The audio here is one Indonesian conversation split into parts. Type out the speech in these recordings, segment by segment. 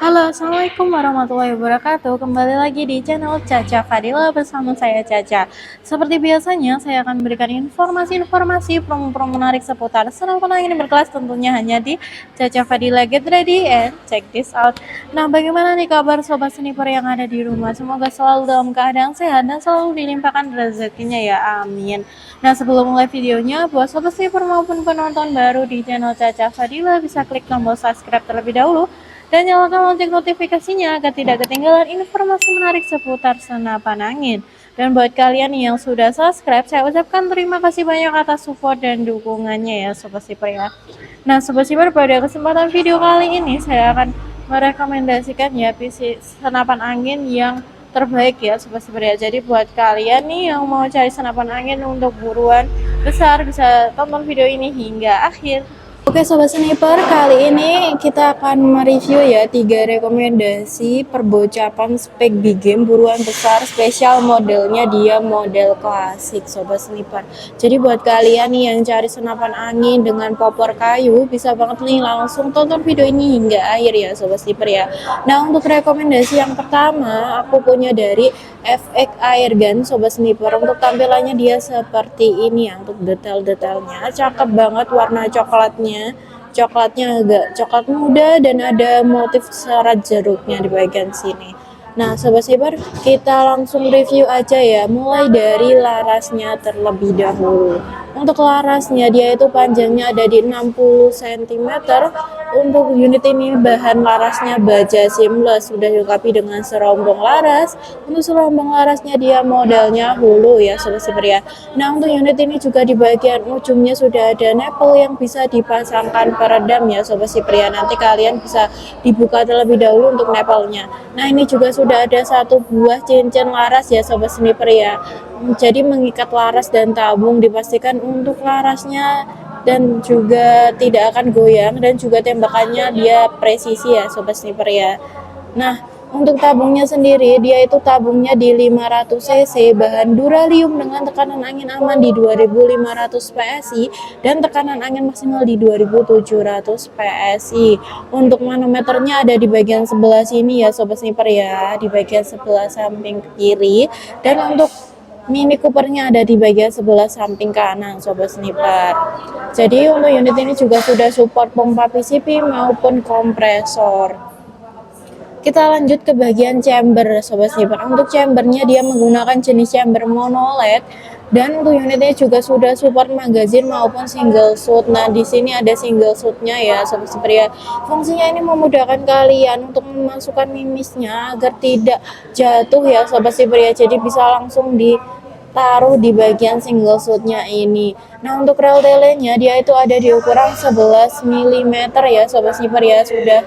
Halo, Assalamualaikum warahmatullahi wabarakatuh. Kembali lagi di channel Caca Fadila bersama saya Caca. Seperti biasanya, saya akan memberikan informasi-informasi promo-promo menarik seputar senapan angin berkelas tentunya hanya di Caca Fadila. Get ready and check this out. Nah, bagaimana nih kabar sobat sniper yang ada di rumah? Semoga selalu dalam keadaan sehat dan selalu dilimpahkan rezekinya ya. Amin. Nah, sebelum mulai videonya, buat sobat sniper maupun penonton baru di channel Caca Fadila bisa klik tombol subscribe terlebih dahulu dan nyalakan lonceng notifikasinya agar tidak ketinggalan informasi menarik seputar senapan angin. Dan buat kalian yang sudah subscribe, saya ucapkan terima kasih banyak atas support dan dukungannya ya Sobat Sniper ya. Nah Sobat Sniper, pada kesempatan video kali ini saya akan merekomendasikan ya PC senapan angin yang terbaik ya Sobat Sniper ya. Jadi buat kalian nih yang mau cari senapan angin untuk buruan besar, bisa tonton video ini hingga akhir. Oke Sobat Sniper, kali ini kita akan mereview ya 3 rekomendasi perbocapan spek big game buruan besar spesial, modelnya dia model klasik Sobat Sniper. Jadi buat kalian nih yang cari senapan angin dengan popor kayu, bisa banget nih langsung tonton video ini hingga akhir ya Sobat Sniper ya. Nah untuk rekomendasi yang pertama aku punya dari FX Airgun Sobat Sniper. Untuk tampilannya dia seperti ini ya, untuk detail-detailnya cakep banget, warna coklatnya agak coklat muda dan ada motif serat jeruknya di bagian sini. Nah Sobat Sniper, kita langsung review aja ya, mulai dari larasnya terlebih dahulu. Untuk larasnya dia itu panjangnya ada di 60 cm. Untuk unit ini bahan larasnya baja seamless, sudah dilengkapi dengan serombong laras. Untuk serombong larasnya dia modelnya hulu ya Sobat Sniper ya. Nah untuk unit ini juga di bagian ujungnya sudah ada nipple yang bisa dipasangkan peredam ya Sobat Sniper ya. Nanti kalian bisa dibuka terlebih dahulu untuk nipple-nya. Nah ini juga sudah ada satu buah cincin laras ya Sobat Sniper ya. Jadi mengikat laras dan tabung, dipastikan untuk larasnya dan juga tidak akan goyang, dan juga tembakannya dia presisi ya Sobat Sniper ya. Nah untuk tabungnya sendiri, dia itu tabungnya di 500 cc, bahan duralium dengan tekanan angin aman di 2500 PSI dan tekanan angin maksimal di 2700 PSI. Untuk manometernya ada di bagian sebelah sini ya Sobat Sniper ya, di bagian sebelah samping kiri, dan untuk Mini Coopernya ada di bagian sebelah samping kanan Sobat Sniper. Jadi untuk unit ini juga sudah support pompa PCP maupun kompresor. Kita lanjut ke bagian chamber Sobat Sniper. Untuk chambernya dia menggunakan jenis chamber mono LED, dan untuk unitnya juga sudah support magazine maupun single shoot. Nah di sini ada single shootnya ya Sobat Sniper ya. Fungsinya ini memudahkan kalian untuk memasukkan mimisnya agar tidak jatuh ya Sobat Sniper ya. Jadi bisa langsung ditaruh di bagian single shootnya ini. Nah untuk rel telenya dia itu ada di ukuran 11 mm ya Sobat Sniper ya. Sudah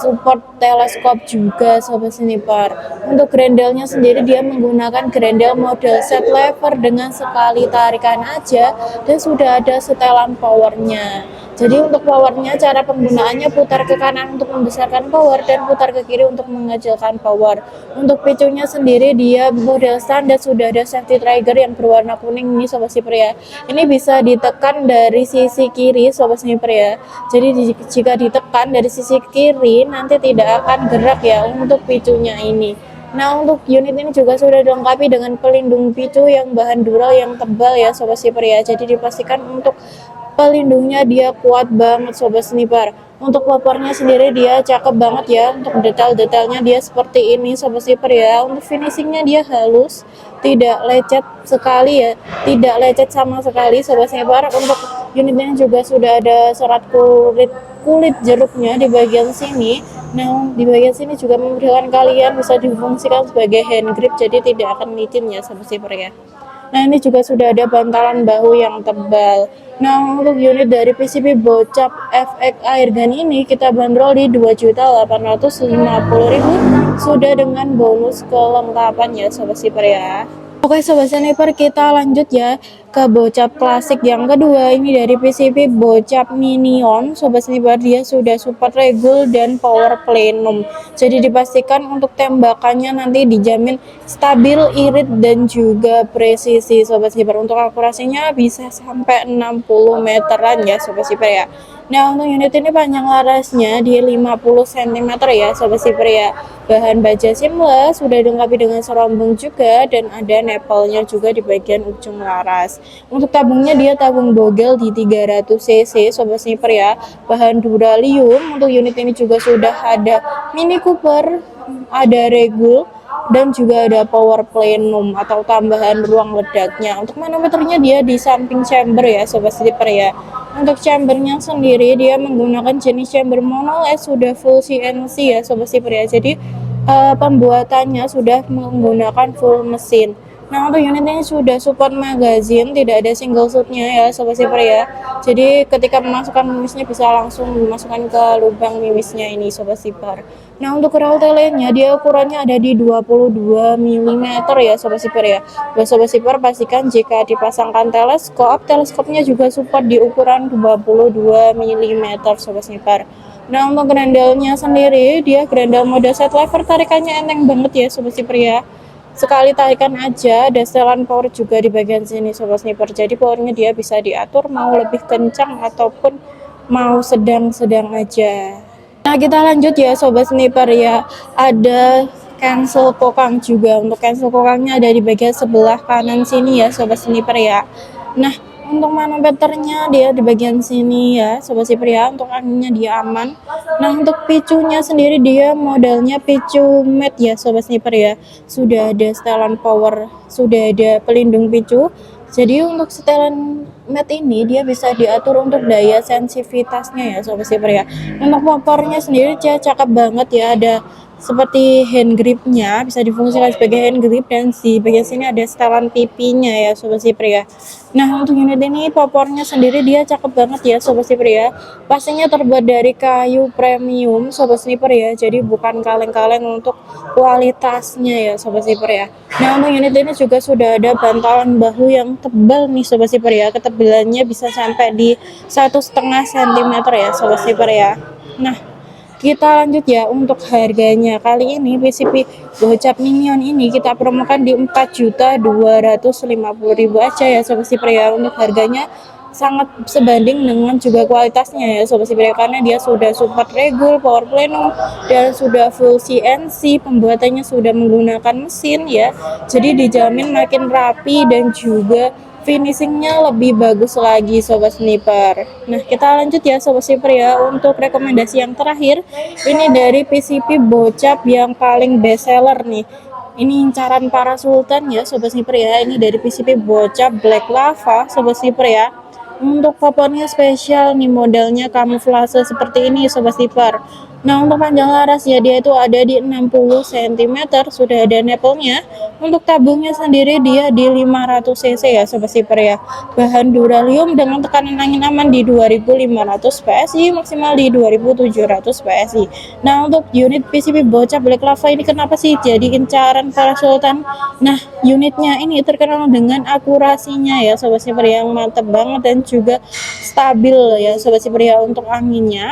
support teleskop juga Sobat Sniper. Untuk grendelnya sendiri dia menggunakan grendel model set lever dengan sekali tarikan aja, dan sudah ada setelan powernya. Jadi untuk powernya, cara penggunaannya putar ke kanan untuk membesarkan power dan putar ke kiri untuk mengecilkan power. Untuk picunya sendiri dia model standar, sudah ada safety trigger yang berwarna kuning ini Sobat Sniper ya. Ini bisa ditekan dari sisi kiri Sobat Sniper ya. Jadi jika ditekan dari sisi kiri nanti tidak akan gerak ya untuk picunya ini. Nah untuk unit ini juga sudah dilengkapi dengan pelindung picu yang bahan dural yang tebal ya Sobat Sniper ya. Jadi dipastikan untuk pelindungnya dia kuat banget Sobat Sniper. Untuk popornya sendiri dia cakep banget ya. Untuk detail-detailnya dia seperti ini Sobat Sniper ya. Untuk finishingnya dia halus, tidak lecet sekali ya, tidak lecet sama sekali Sobat Sniper. Untuk unitnya juga sudah ada serat kulit jeruknya di bagian sini. Nah di bagian sini juga memberikan kalian bisa difungsikan sebagai hand grip, jadi tidak akan licin ya Sobat Sniper ya. Nah ini juga sudah ada bantalan bahu yang tebal. Nah untuk unit dari PCP Bocap FX Airgun ini kita bandrol di 2.850.000 sudah dengan bonus kelengkapan ya Sobat Sniper ya. Oke Sobat Sniper, kita lanjut ya ke bocap klasik yang kedua. Ini dari PCP Bocap Minion Sobat Sniper, dia sudah support regul dan power plenum. Jadi dipastikan untuk tembakannya nanti dijamin stabil, irit dan juga presisi Sobat Sniper. Untuk akurasinya bisa sampai 60 meteran ya Sobat Sniper ya. Nah, untuk unit ini panjang larasnya di 50 cm ya Sobat Sniper ya. Bahan baja seamless, sudah dilengkapi dengan serombong juga, dan ada nepelnya juga di bagian ujung laras. Untuk tabungnya dia tabung bogel di 300 cc Sobat Sniper ya. Bahan duralium. Untuk unit ini juga sudah ada Mini Cooper, ada regul, dan juga ada power plenum atau tambahan ruang ledaknya. Untuk manometernya dia di samping chamber ya Sobat Sniper ya. Untuk chambernya sendiri dia menggunakan jenis chamber monolith, sudah full CNC ya Sobat Sniper ya. Jadi pembuatannya sudah menggunakan full mesin. Nah, untuk unit ini sudah support magazine, tidak ada single shootnya ya Sobat Sniper ya. Jadi ketika memasukkan mimisnya bisa langsung dimasukkan ke lubang mimisnya ini Sobat Sniper. Nah, untuk rel telenya dia ukurannya ada di 22 mm ya Sobat Sniper ya. Buat Sobat Sniper pastikan jika dipasangkan teleskopnya juga support di ukuran 22 mm Sobat Sniper. Nah, untuk grendelnya sendiri dia grendel mode set lever, tarikannya enteng banget ya Sobat Sniper ya. Sekali tarikan aja, ada setelan power juga di bagian sini Sobat Sniper. Jadi powernya dia bisa diatur mau lebih kencang ataupun mau sedang-sedang aja. Nah, kita lanjut ya Sobat Sniper ya. Ada cancel kokang juga. Untuk cancel kokangnya ada di bagian sebelah kanan sini ya Sobat Sniper ya. Nah, untuk manometernya dia di bagian sini ya Sobat Sniper ya. Untuk anginnya dia aman. Nah, untuk picunya sendiri dia modelnya picu matte ya Sobat Sniper ya. Sudah ada setelan power, sudah ada pelindung picu. Jadi untuk setelan matte ini dia bisa diatur untuk daya sensitivitasnya ya Sobat Sniper ya. Untuk popornya sendiri dia cakep banget ya, ada seperti hand gripnya, bisa difungsikan sebagai hand grip, dan di bagian sini ada setelan pipinya ya Sobat Sniper ya. Nah, untuk unit ini popornya sendiri dia cakep banget ya Sobat Sniper ya. Pastinya terbuat dari kayu premium Sobat Sniper ya, jadi bukan kaleng-kaleng untuk kualitasnya ya Sobat Sniper ya. Nah, untuk unit ini juga sudah ada bantalan bahu yang tebal nih Sobat Sniper ya. Ketebalannya bisa sampai di 1,5 cm ya Sobat Sniper ya. Nah, kita lanjut ya untuk harganya. Kali ini PCP Gocap Minion ini kita promokan di 4.250.000 aja ya Sobat Sniper ya. Untuk harganya sangat sebanding dengan juga kualitasnya ya Sobat Sniper ya, karena dia sudah support regul, power plenum, dan sudah full CNC. Pembuatannya sudah menggunakan mesin ya. Jadi dijamin makin rapi dan juga finishingnya lebih bagus lagi Sobat Sniper. Nah, kita lanjut ya Sobat Sniper ya. Untuk rekomendasi yang terakhir ini dari PCP Bocap yang paling best seller nih. Ini incaran para sultan ya Sobat Sniper ya. Ini dari PCP Bocap Black Lava Sobat Sniper ya. Untuk popornya spesial nih, modelnya kamuflase seperti ini Sobat Sniper. Nah, untuk panjang laras ya dia itu ada di 60 cm, sudah ada nepelnya. Untuk tabungnya sendiri dia di 500 cc ya Sobat Sniper ya. Bahan duralium dengan tekanan angin aman di 2500 PSI, maksimal di 2700 PSI. Nah, untuk unit PCB Bocap Black Lava ini kenapa sih jadi incaran para sultan? Nah, unitnya ini terkenal dengan akurasinya ya Sobat Sniper yang mantap banget dan juga stabil ya Sobat Sniper ya untuk anginnya.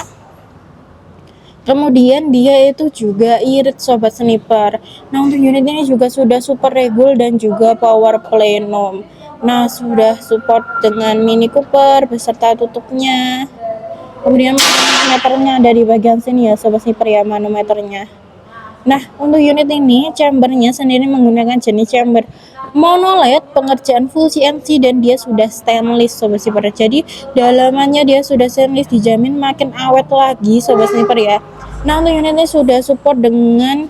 Kemudian dia itu juga irit Sobat Sniper. Nah, untuk unit ini juga sudah super regul dan juga power plenum. Nah, sudah support dengan Mini Cooper beserta tutupnya. Kemudian manometernya ada di bagian sini ya Sobat Sniper ya, manometernya. Nah, untuk unit ini chambernya sendiri menggunakan jenis chamber monolith, pengerjaan full CNC, dan dia sudah stainless Sobat Sniper. Jadi dalamannya dia sudah stainless, dijamin makin awet lagi Sobat Sniper ya. Nah, untuk unit ini sudah support dengan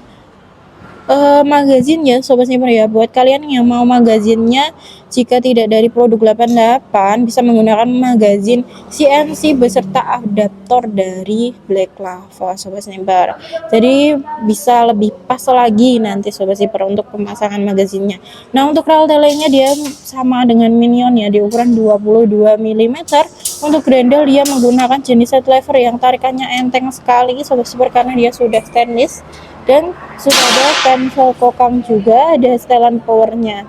magazin ya Sobat Sniper ya. Buat kalian yang mau magazinnya jika tidak dari produk 88 bisa menggunakan magazin CNC beserta adaptor dari Black Lava Sobat Sniper. Jadi bisa lebih pas lagi nanti Sobat Sniper untuk pemasangan magazinnya. Nah, untuk rel telenya dia sama dengan Minion ya, di ukuran 22 mm. Untuk grendel dia menggunakan jenis set lever yang tarikannya enteng sekali Sobat Sniper karena dia sudah stainless, dan sudah ada cancel kokang juga, ada setelan powernya.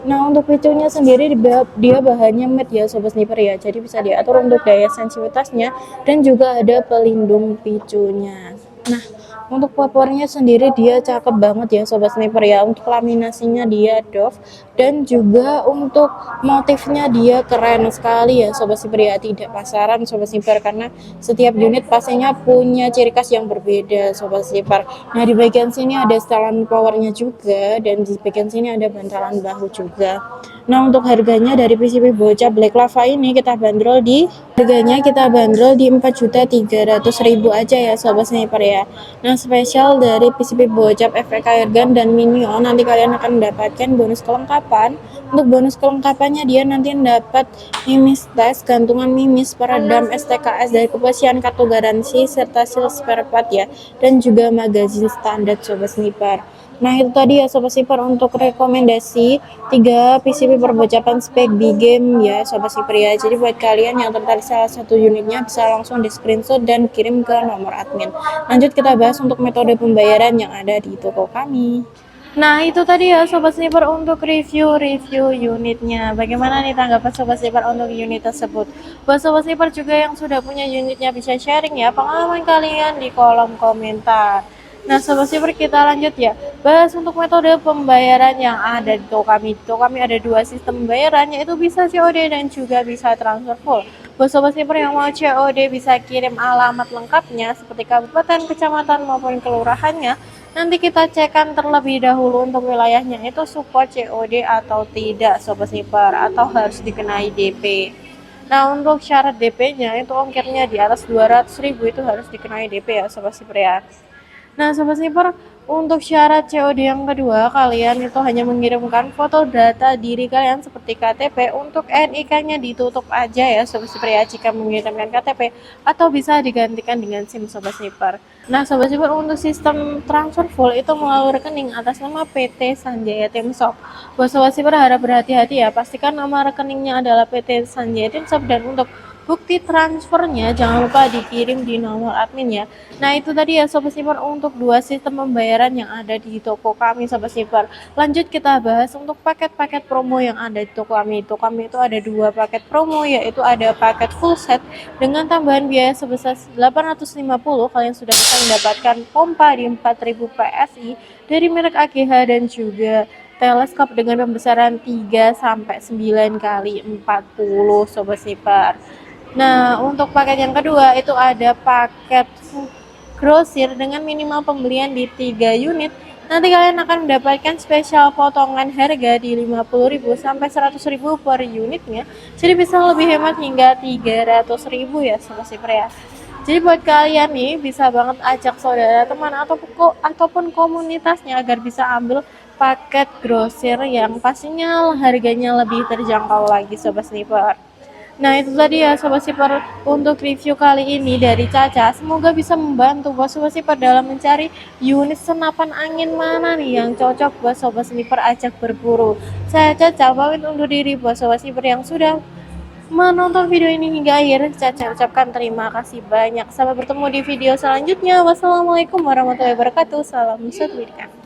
Nah, untuk picunya sendiri dia bahannya matte ya Sobat Sniper ya, jadi bisa diatur untuk daya sensitivitasnya dan juga ada pelindung picunya. Nah, Untuk popornya sendiri dia cakep banget ya Sobat Sniper ya. Untuk laminasinya dia doff, dan juga untuk motifnya dia keren sekali ya Sobat Sniper ya. Tidak pasaran Sobat Sniper, karena setiap unit pastinya punya ciri khas yang berbeda Sobat Sniper. Nah, di bagian sini ada setelan powernya juga, dan di bagian sini ada bantalan bahu juga. Nah, untuk harganya dari PCB bocah Black Lava ini kita bandrol di 4.300.000 aja ya Sobat Sniper ya. Nah, spesial dari PCB bocap efek airgun dan minion, nanti kalian akan mendapatkan bonus kelengkapan. Untuk bonus kelengkapannya dia nanti dapat mimis tes, gantungan mimis, peredam STKS dari kepastian kartu garansi, serta seal spare part ya, dan juga magazin standar Sobat Sniper. Nah, itu tadi ya Sobat Sniper untuk rekomendasi 3 PCB perbocapan spek big game ya Sobat Sniper ya. Jadi buat kalian yang tertarik salah satu unitnya bisa langsung di screenshot dan kirim ke nomor admin. Lanjut kita bahas untuk metode pembayaran yang ada di toko kami. Nah, itu tadi ya Sobat Sniper untuk review unitnya. Bagaimana nih tanggapan Sobat Sniper untuk unit tersebut? Buat Sobat Sniper juga yang sudah punya unitnya bisa sharing ya pengalaman kalian di kolom komentar. Nah, Sobat Sniper kita lanjut ya. Bahas untuk metode pembayaran yang ada di toko kami. Di toko kami ada 2 sistem pembayaran, yaitu bisa COD dan juga bisa transfer full. Buat Sobat Sniper yang mau COD bisa kirim alamat lengkapnya seperti kabupaten, kecamatan maupun kelurahannya. Nanti kita cekkan terlebih dahulu untuk wilayahnya itu support COD atau tidak Sobat Sniper, atau harus dikenai DP. Nah, untuk syarat DP-nya itu ongkirnya di atas 200.000 itu harus dikenai DP ya Sobat Sniper ya. Nah, Sobat Sniper, untuk syarat COD yang kedua, kalian itu hanya mengirimkan foto data diri kalian seperti KTP. Untuk NIK-nya ditutup aja ya Sobat Sniper ya jika mengirimkan KTP, atau bisa digantikan dengan SIM Sobat Sniper. Nah, Sobat Sniper, untuk sistem transfer full itu melalui rekening atas nama PT Sanjaya Timshop. Buat Sobat Sniper harap berhati-hati ya, pastikan nama rekeningnya adalah PT Sanjaya Timshop, dan untuk bukti transfernya jangan lupa dikirim di nomor admin ya. Nah, itu tadi ya Sobat Sniper untuk 2 sistem pembayaran yang ada di toko kami Sobat Sniper. Lanjut kita bahas untuk paket-paket promo yang ada di toko kami. Toko kami itu ada 2 paket promo, yaitu ada paket full set dengan tambahan biaya sebesar 850. Kalian sudah bisa mendapatkan pompa di 4000 PSI dari merek AGH, dan juga teleskop dengan pembesaran 3 sampai 9 kali 40 Sobat Sniper. Nah, untuk paket yang kedua itu ada paket grosir dengan minimal pembelian di 3 unit. Nanti kalian akan mendapatkan spesial potongan harga di 50.000 sampai 100.000 per unitnya. Jadi bisa lebih hemat hingga 300.000 ya Sobat Sniper ya. Jadi buat kalian nih bisa banget ajak saudara, teman, ataupun komunitasnya agar bisa ambil paket grosir yang pastinya harganya lebih terjangkau lagi Sobat Sniper. Nah, itu tadi ya Sobat Sniper untuk review kali ini dari Caca. Semoga bisa membantu buat Sobat Sniper dalam mencari unit senapan angin mana nih yang cocok buat Sobat Sniper ajak berburu. Saya Caca pamit undur diri buat Sobat Sniper yang sudah menonton video ini hingga akhir. Caca ucapkan terima kasih banyak. Sampai bertemu di video selanjutnya. Wassalamualaikum warahmatullahi wabarakatuh. Salam satu pendidikan.